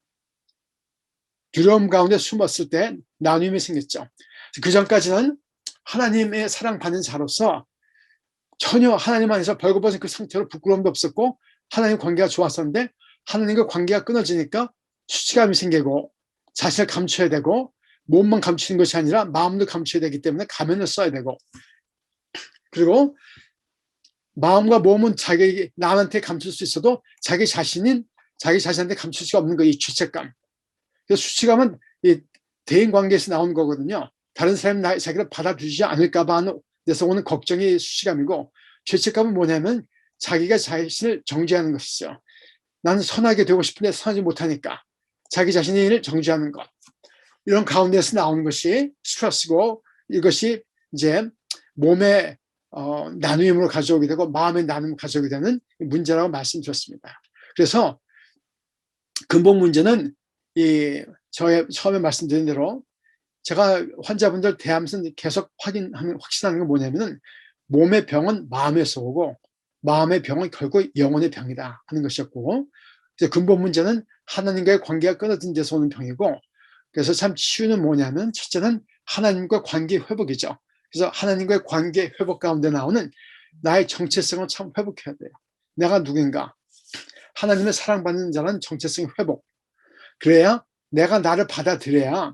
두려움 가운데 숨었을 때 나눔이 생겼죠. 그 전까지는 하나님의 사랑받는 자로서 전혀 하나님 안에서 벌거벗은 그 상태로 부끄러움도 없었고 하나님 관계가 좋았었는데 하나님과 관계가 끊어지니까 수치감이 생기고 자신을 감춰야 되고 몸만 감추는 것이 아니라 마음도 감춰야 되기 때문에 가면을 써야 되고 그리고 마음과 몸은 자기 남한테 감출 수 있어도 자기 자신한테 감출 수가 없는 거 이 죄책감. 그래서 수치감은 이 대인 관계에서 나온 거거든요. 다른 사람이 자기를 받아주지 않을까봐 하는 데서 오는 걱정이 수치감이고 죄책감은 뭐냐면 자기가 자신을 정죄하는 것이죠. 나는 선하게 되고 싶은데 선하지 못하니까 자기 자신을 정죄하는 것. 이런 가운데서 나오는 것이 스트레스고 이것이 이제 몸의 나눔으로 가져오게 되고 마음의 나눔을 가져오게 되는 문제라고 말씀드렸습니다. 그래서 근본 문제는 저의 처음에 말씀드린 대로 제가 환자분들 대하면서 계속 확신하는 건 뭐냐면은 몸의 병은 마음에서 오고 마음의 병은 결국 영혼의 병이다 하는 것이었고 근본 문제는 하나님과의 관계가 끊어진 데서 오는 병이고 그래서 참 치유는 뭐냐면 첫째는 하나님과 관계 회복이죠. 그래서 하나님과의 관계 회복 가운데 나오는 나의 정체성을 참 회복해야 돼요. 내가 누군가, 하나님의 사랑받는 자는 정체성 회복. 그래야 내가 나를 받아들여야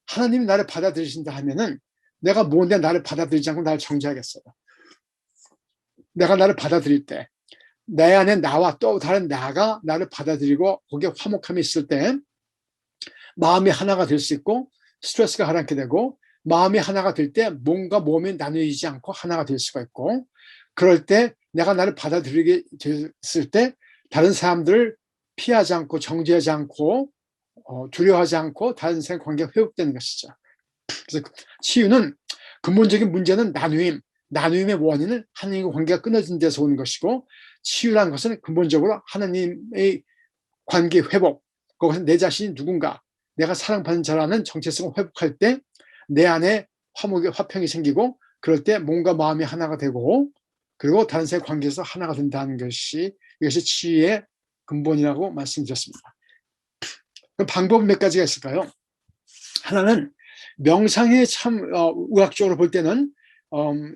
하나님이 나를 받아들이신다 하면은 내가 뭔데 나를 받아들이지 않고 나를 정죄하겠어요. 내가 나를 받아들일 때, 내 안에 나와 또 다른 나가 나를 받아들이고 거기에 화목함이 있을 때 마음이 하나가 될 수 있고 스트레스가 가라앉게 되고, 마음이 하나가 될 때 몸과 몸이 나누어지지 않고 하나가 될 수가 있고, 그럴 때 내가 나를 받아들이게 됐을 때 다른 사람들을 피하지 않고 정죄하지 않고 두려워하지 않고 다른 사람의 관계가 회복되는 것이죠. 그래서 치유는 근본적인 문제는 나누임의 원인은 하나님과 관계가 끊어진 데서 오는 것이고, 치유라는 것은 근본적으로 하나님의 관계 회복, 그것은 내 자신이 누군가, 내가 사랑받는 자라는 정체성을 회복할 때 내 안에 화평이 생기고, 그럴 때 몸과 마음이 하나가 되고, 그리고 다른 사람의 관계에서 하나가 된다는 것이, 이것이 치유의 근본이라고 말씀드렸습니다. 그럼 방법은 몇 가지가 있을까요? 하나는 명상이 참 의학적으로 볼 때는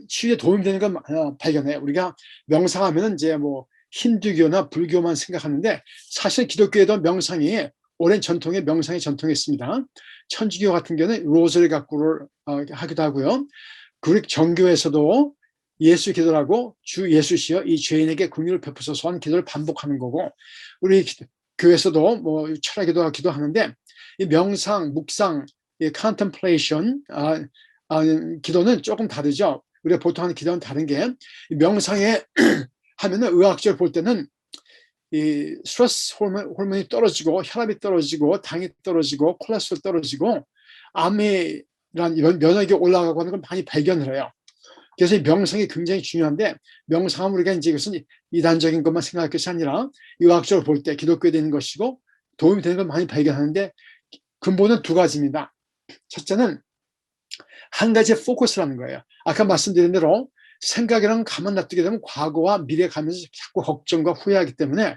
치유에 도움이 되는 걸 발견해요. 우리가 명상하면 이제 뭐 힌두교나 불교만 생각하는데, 사실 기독교에도 명상이 오랜 전통의 명상의 전통이 있습니다. 천주교 같은 경우는 로즈를 갖고 하기도 하고요. 그리고 정교에서도 예수 기도라고 주 예수시여 이 죄인에게 긍휼을 베푸소서 하는 기도를 반복하는 거고, 우리 교회에서도 뭐 철학기도 기도하는데, 이 명상, 묵상, 이 contemplation 기도는 조금 다르죠. 우리가 보통 하는 기도는 다른 게, 명상에 하면은 의학적으로 볼 때는 이 스트레스 호르몬이 떨어지고 혈압이 떨어지고 당이 떨어지고 콜레스테롤 떨어지고 암이란 이런 면역이 올라가고 하는 걸 많이 발견을 해요. 그래서 이 명상이 굉장히 중요한데, 명상하면 우리가 이제 이것은 이단적인 것만 생각할 것이 아니라 의학적으로 볼 때 기독교에 되는 것이고 도움이 되는 걸 많이 발견하는데, 근본은 두 가지입니다. 첫째는 한 가지의 포커스라는 거예요. 아까 말씀드린 대로 생각이랑 가만 놔두게 되면 과거와 미래 가면서 자꾸 걱정과 후회하기 때문에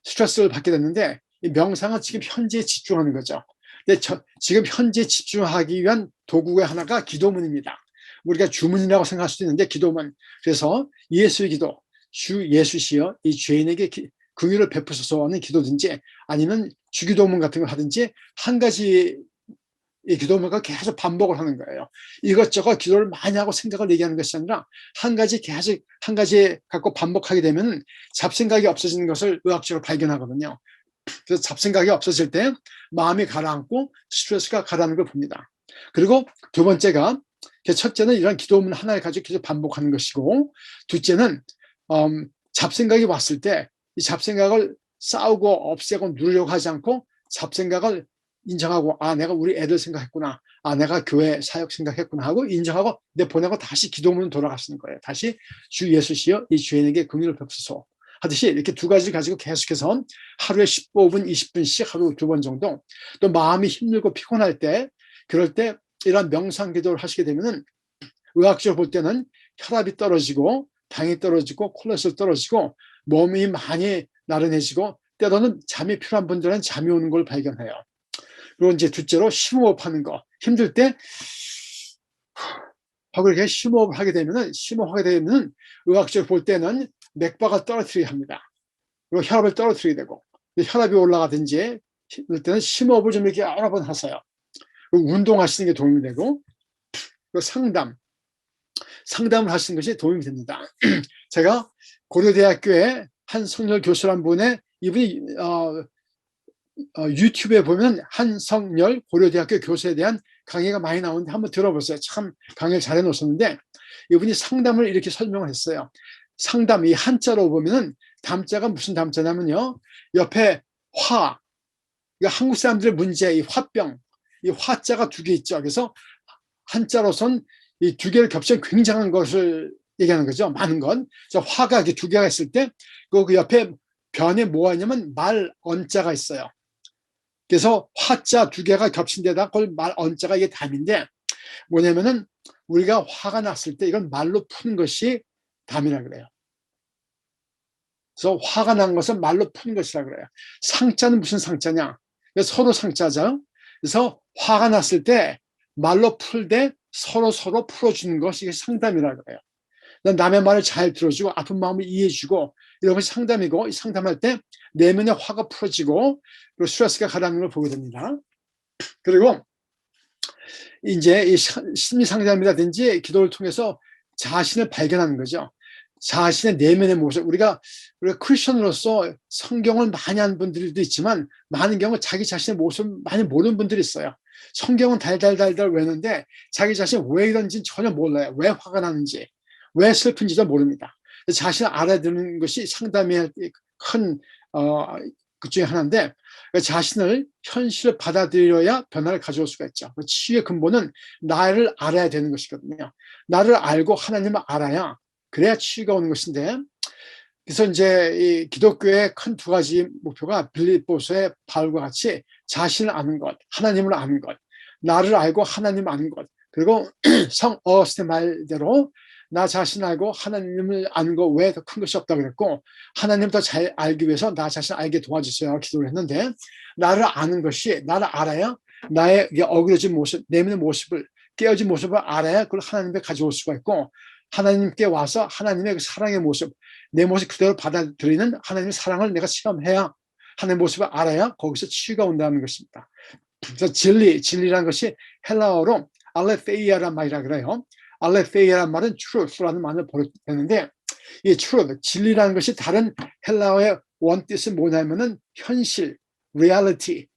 스트레스를 받게 됐는데, 이 명상은 지금 현재에 집중하는 거죠. 근데 지금 현재에 집중하기 위한 도구의 하나가 기도문입니다. 우리가 주문이라고 생각할 수도 있는데 기도문. 그래서 예수의 기도, 주 예수시여 이 죄인에게 긍휼을 베푸소서 하는 기도든지, 아니면 주기도문 같은 걸 하든지, 한 가지 이 기도문과 계속 반복을 하는 거예요. 이것저것 기도를 많이 하고 생각을 얘기하는 것이 아니라 한 가지 갖고 반복하게 되면 잡생각이 없어지는 것을 의학적으로 발견하거든요. 그래서 잡생각이 없어질 때 마음이 가라앉고 스트레스가 가라앉는 걸 봅니다. 그리고 두 번째가, 첫째는 이런 기도문 하나를 가지고 계속 반복하는 것이고, 둘째는 잡생각이 왔을 때 이 잡생각을 싸우고 없애고 누르려고 하지 않고 잡생각을 인정하고, 내가 우리 애들 생각했구나, 내가 교회 사역 생각했구나 하고 인정하고 내보내고 다시 기도문으로 돌아가시는 거예요. 다시 주 예수시여 이 죄인에게 긍휼을 베푸소서 하듯이 이렇게 두 가지를 가지고 계속해서 하루에 15분, 20분씩 하루 2번 정도, 또 마음이 힘들고 피곤할 때, 그럴 때 이런 명상 기도를 하시게 되면은 의학적으로 볼 때는 혈압이 떨어지고 당이 떨어지고 콜레스테롤 떨어지고 몸이 많이 나른해지고, 때로는 잠이 필요한 분들은 잠이 오는 걸 발견해요. 그리고 이제 둘째로 심호흡하는 거, 힘들 때 하고 이렇게 심호흡을 하게 되면은 의학적으로 볼 때는 맥박을 떨어뜨리게 합니다. 그리고 혈압을 떨어뜨리게 되고, 혈압이 올라가든지 이럴 때는 심호흡을 좀 이렇게 여러 번 하세요. 그리고 운동하시는 게 도움이 되고, 그리고 상담을 하시는 것이 도움이 됩니다. 제가 고려대학교에 한 성렬 교수란 분의, 이분이 유튜브에 보면 한성렬 고려대학교 교수에 대한 강의가 많이 나오는데 한번 들어보세요. 참 강의를 잘 해놓으셨는데, 이분이 상담을 이렇게 설명을 했어요. 상담, 이 한자로 보면은 담자가 무슨 담자냐면요, 옆에 화, 그러니까 한국 사람들의 문제, 이 화병, 이 화자가 두 개 있죠. 그래서 한자로선 이 두 개를 겹친 굉장한 것을 얘기하는 거죠. 많은 건. 그래서 화가 이렇게 두 개가 있을 때, 그 옆에 변에 뭐가 있냐면 말 언자가 있어요. 그래서 화자 두 개가 겹친 데다 그걸 말 언자가 이게 담인데, 뭐냐면은 우리가 화가 났을 때 이건 말로 푸는 것이 담이라 그래요. 그래서 화가 난 것은 말로 푸는 것이라 그래요. 상자는 무슨 상자냐? 서로 상자죠. 그래서 화가 났을 때 말로 풀되 서로 풀어주는 것이 상담이라고 해요. 남의 말을 잘 들어주고 아픈 마음을 이해해주고 이런 것이 상담이고, 상담할 때 내면의 화가 풀어지고 그리고 스트레스가 가라앉는 걸 보게 됩니다. 그리고 이제 이 심리 상담이라든지 기도를 통해서 자신을 발견하는 거죠. 자신의 내면의 모습. 우리가 크리스천으로서 성경을 많이 하는 분들도 있지만 많은 경우 자기 자신의 모습을 많이 모르는 분들이 있어요. 성경은 달달달달 외우는데 자기 자신이 왜 이런지 전혀 몰라요. 왜 화가 나는지, 왜 슬픈지도 모릅니다. 자신을 알아듣는 것이 상담의 큰 그 중에 하나인데, 자신을 현실을 받아들여야 변화를 가져올 수가 있죠. 치유의 근본은 나를 알아야 되는 것이거든요. 나를 알고 하나님을 알아야, 그래야 치유가 오는 것인데, 그래서 이제 이 기독교의 큰 두 가지 목표가 빌립보서의 바울과 같이 자신을 아는 것, 하나님을 아는 것, 나를 알고 하나님을 아는 것, 그리고 성 어거스틴 말대로 나 자신 알고 하나님을 아는 거 외에 더 큰 것이 없다고 그랬고, 하나님 더 잘 알기 위해서 나 자신을 알게 도와주세요 기도를 했는데, 나를 아는 것이, 나를 알아야 나의 어그러진 모습, 내면의 모습을, 깨어진 모습을 알아야 그걸 하나님께 가져올 수가 있고, 하나님께 와서 하나님의 그 사랑의 모습, 내 모습 그대로 받아들이는 하나님의 사랑을 내가 체험해야, 하나님의 모습을 알아야 거기서 치유가 온다는 것입니다. 그래서 진리라는 것이 헬라어로 알레테이아란 말이라 그래요. 알레테이아란 말은 truth라는 말을 버렸는데, 이 truth, 진리라는 것이 다른 헬라어의 원뜻은 뭐냐면은 현실, reality,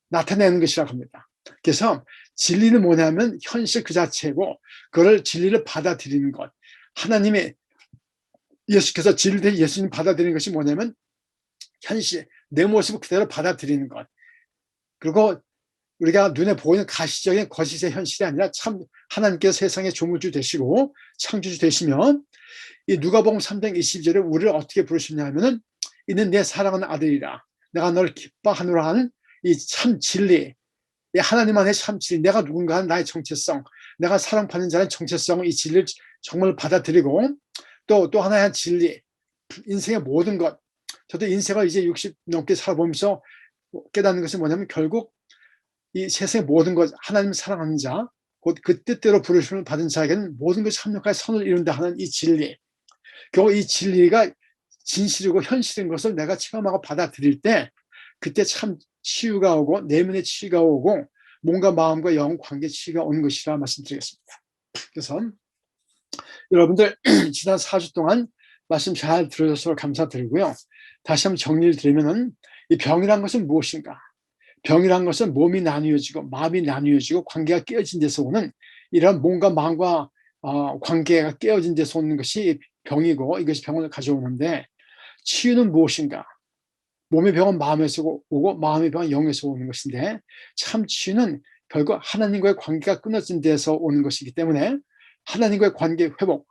나타내는 것이라고 합니다. 그래서 진리는 뭐냐면 현실 그 자체고, 그걸 진리를 받아들이는 것. 하나님의 예수께서 진리된 예수님 받아들이는 것이 뭐냐면 현실, 내 모습을 그대로 받아들이는 것. 그리고 우리가 눈에 보이는 가시적인 거짓의 현실이 아니라 참 하나님께서 세상의 조물주 되시고 창조주 되시면, 이 누가복음 3장 22절에 우리를 어떻게 부르셨냐 하면은 이는 내 사랑하는 아들이라 내가 너를 기뻐하노라 하는 이 참 진리, 이 하나님 안에 참 진리, 내가 누군가 하는 나의 정체성, 내가 사랑받는 자의 정체성, 이 진리를 정말 받아들이고, 또 하나의 진리, 인생의 모든 것. 저도 인생을 이제 60 넘게 살아보면서 깨닫는 것이 뭐냐면, 결국 이 세상의 모든 것, 하나님 사랑하는 자, 곧 그 뜻대로 부르심을 받은 자에게는 모든 것이 합력하여 선을 이룬다 하는 이 진리, 결국 이 진리가 진실이고 현실인 것을 내가 체험하고 받아들일 때, 그때 참 치유가 오고 내면의 치유가 오고 몸과 마음과 영 관계 치유가 오는 것이라 말씀드리겠습니다. 그래서 여러분들 지난 4주 동안 말씀 잘 들어주셔서 감사드리고요. 다시 한번 정리를 드리면은, 이 병이란 것은 무엇인가? 병이란 것은 몸이 나뉘어지고 마음이 나뉘어지고 관계가 깨어진 데서 오는, 이런 몸과 마음과 관계가 깨어진 데서 오는 것이 병이고, 이것이 병을 가져오는데, 치유는 무엇인가? 몸의 병은 마음에서 오고 마음의 병은 영에서 오는 것인데, 참 치유는 결국 하나님과의 관계가 끊어진 데서 오는 것이기 때문에, 하나님과의 관계 회복,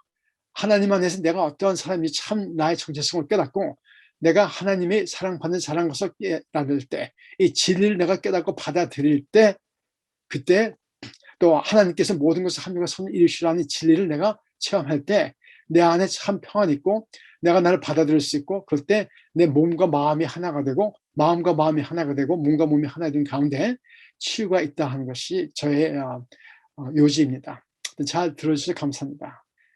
하나님 안에서 내가 어떠한 사람이 참 나의 정체성을 깨닫고 내가 하나님의 사랑받는 자라는 것을 깨달을 때, 이 진리를 내가 깨닫고 받아들일 때, 그때 또 하나님께서 모든 것을 합력하여 선을 이루시라는 진리를 내가 체험할 때 내 안에 참 평안이 있고 내가 나를 받아들일 수 있고, 그럴 때 내 몸과 마음이 하나가 되고 마음과 마음이 하나가 되고 몸과 몸이 하나 된 가운데 치유가 있다 하는 것이 저의 요지입니다. 잘 들어주셔서 감사합니다.